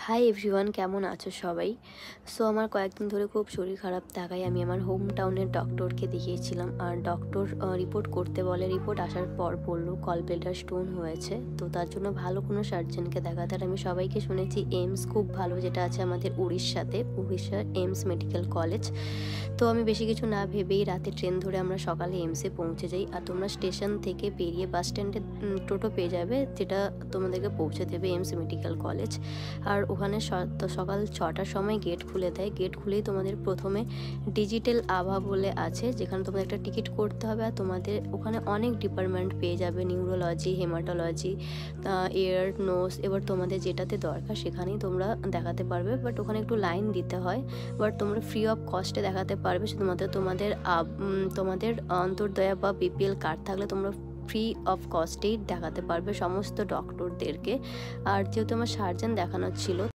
Hi everyone, কেমন আছো সবাই? সো আমার কয়েকদিন ধরে খুব শরীর খারাপ থাকায় আমি আমার হোম টাউনের ডক্টরকে দেখিয়েছিলাম। আর ডক্টর রিপোর্ট করতে বলে, রিপোর্ট আসার পর বললো গলব্লাডার স্টোন হয়েছে। তো তার জন্য ভালো কোনো সার্জনকে দেখাতে। আর আমি সবাইকে শুনেছি এইমস খুব ভালো, যেটা আছে আমাদের উড়িষ্যার এইমস মেডিকেল কলেজ। তো আমি বেশি কিছু না ভেবেই রাতে ট্রেন ধরে আমরা সকালে এইমসে পৌঁছে যাই। আর তোমরা স্টেশন থেকে বেরিয়ে বাস স্ট্যান্ডে টোটো পেয়ে যাবে, যেটা তোমাদেরকে পৌঁছে দেবে এইমস মেডিকেল কলেজ। আর ওখানে সকাল 6টার সময় গেট খুলে দেয়। গেট খুলেই তোমাদের প্রথমে ডিজিটাল আভা বলে আছে, যেখানে তোমাদের একটা টিকিট করতে হবে। আর তোমাদের ওখানে অনেক ডিপার্টমেন্ট পেয়ে যাবে, নিউরোলজি, হেমাটোলজি, এয়ার, নোজ। এবার তোমাদের যেটাতে দরকার সেখানেই তোমরা দেখাতে পারবে, বাট ওখানে একটু লাইন দিতে হয়। বাট তোমরা ফ্রি অফ কস্টে দেখাতে পারবে। শুধুমাত্র তোমাদের অন্তর্দয়া বা বিপিএল কার্ড থাকলে তোমরা ফ্রি অফ কস্টেই দেখাতে পারবে সমস্ত ডক্টরদেরকে। আর যেহেতু আমার সার্জন দেখানোর ছিল,